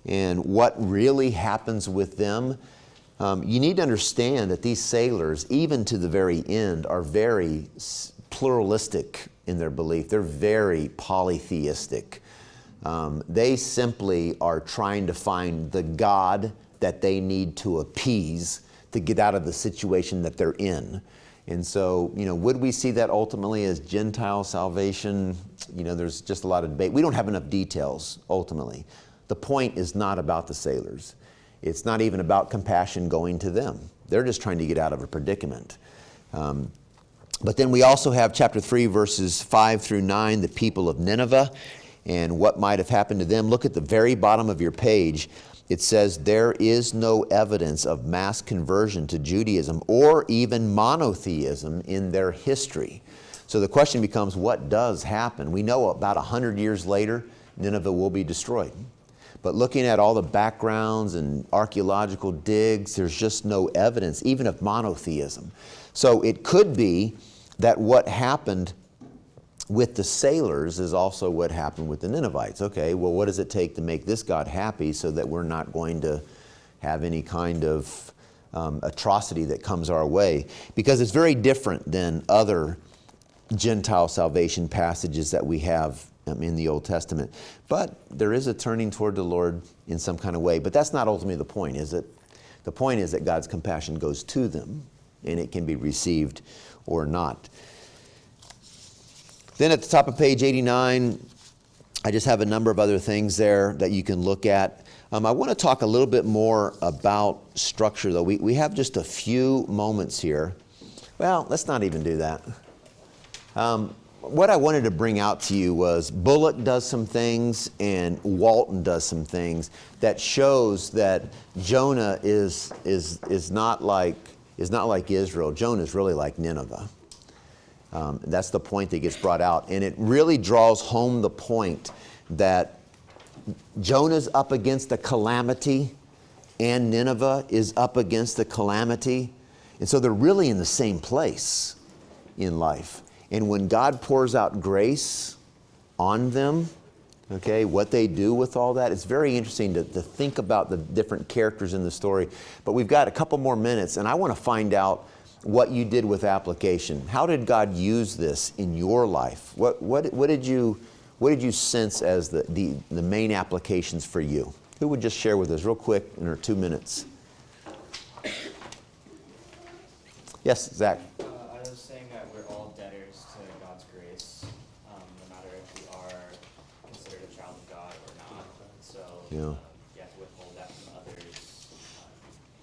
and what really happens with them. You need to understand that these sailors, even to the very end, are very pluralistic in their belief. They're very polytheistic. They simply are trying to find the God that they need to appease to get out of the situation that they're in. And so, would we see that ultimately as Gentile salvation? There's just a lot of debate. We don't have enough details, ultimately. The point is not about the sailors. It's not even about compassion going to them. They're just trying to get out of a predicament. But then we also have chapter 3, verses 5 through 9, the people of Nineveh, and what might have happened to them. Look at the very bottom of your page. It says, there is no evidence of mass conversion to Judaism or even monotheism in their history. So the question becomes, what does happen? We know about 100 years later, Nineveh will be destroyed. But looking at all the backgrounds and archaeological digs, there's just no evidence, even of monotheism. So it could be that what happened with the sailors is also what happened with the Ninevites. Okay, well, what does it take to make this God happy so that we're not going to have any kind of atrocity that comes our way? Because it's very different than other Gentile salvation passages that we have in the Old Testament. But there is a turning toward the Lord in some kind of way. But that's not ultimately the point, is it? The point is that God's compassion goes to them, and it can be received or not. Then at the top of page 89, I just have a number of other things there that you can look at. I want to talk a little bit more about structure, though. We have just a few moments here Well, let's not even do that. What I wanted to bring out to you was Bullock does some things and Walton does some things that shows that Jonah is not like Israel. Jonah is really like Nineveh. That's the point that gets brought out. And it really draws home the point that Jonah's up against a calamity and Nineveh is up against a calamity. And so they're really in the same place in life. And when God pours out grace on them, okay, what they do with all that, it's very interesting to think about the different characters in the story. But we've got a couple more minutes, and I want to find out what you did with application. How did God use this in your life? What did you sense as the main applications for you? Who would just share with us real quick in our 2 minutes? Yes, Zach. I was saying that we're all debtors to God's grace, no matter if we are considered a child of God or not. So Yeah. you have to withhold that from others,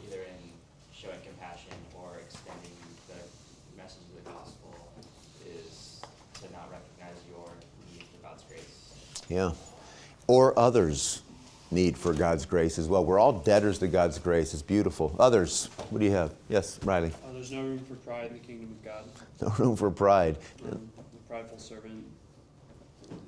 either in showing compassion or extending the message of the gospel, is to not recognize your need for God's grace. Yeah. Or others' need for God's grace as well. We're all debtors to God's grace. It's beautiful. Others, what do you have? Yes, Riley. There's no room for pride in the kingdom of God. No room for pride. The prideful servant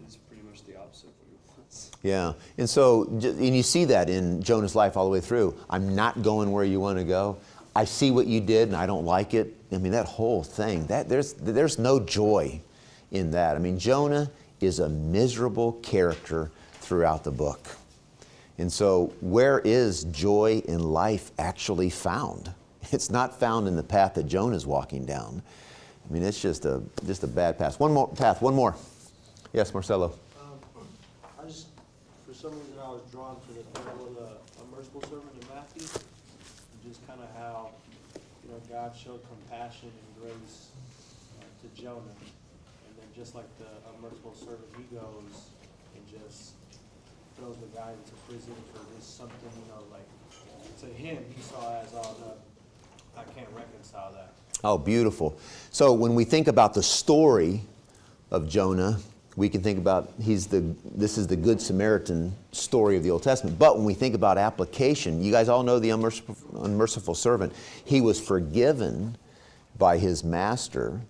is pretty much the opposite of what he wants. Yeah. And so, and you see that in Jonah's life all the way through. I'm not going where you want to go. I see what you did and I don't like it. I mean, that whole thing, there's no joy in that. I mean, Jonah is a miserable character throughout the book. And so where is joy in life actually found? It's not found in the path that Jonah's walking down. I mean, it's just a bad path. One more. Yes, Marcelo. For some reason, I was drawn to the parable of the unmerciful servant in Matthew, and just kind of how, God showed compassion and grace to Jonah, and then just like the unmerciful servant, he goes and just throws the guy into prison for just something, like to him he saw as, oh no, I can't reconcile that. Oh, beautiful. So when we think about the story of Jonah, we can think about this is the Good Samaritan story of the Old Testament. But when we think about application, you guys all know the unmerciful servant. He was forgiven by his master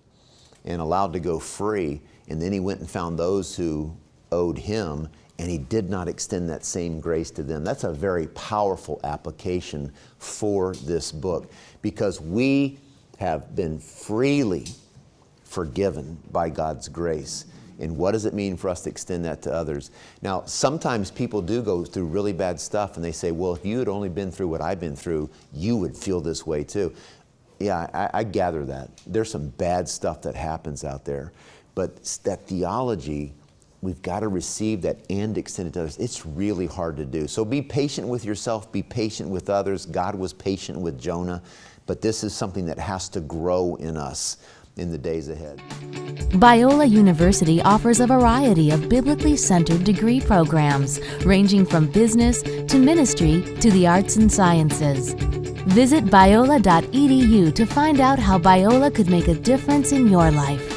and allowed to go free. And then he went and found those who owed him, and he did not extend that same grace to them. That's a very powerful application for this book, because we have been freely forgiven by God's grace. And what does it mean for us to extend that to others? Now, sometimes people do go through really bad stuff and they say, well, if you had only been through what I've been through, you would feel this way too. Yeah, I gather that. There's some bad stuff that happens out there. But that theology, we've got to receive that and extend it to others. It's really hard to do. So be patient with yourself, be patient with others. God was patient with Jonah, but this is something that has to grow in us in the days ahead. Biola University offers a variety of biblically centered degree programs, ranging from business to ministry to the arts and sciences. Visit biola.edu to find out how Biola could make a difference in your life.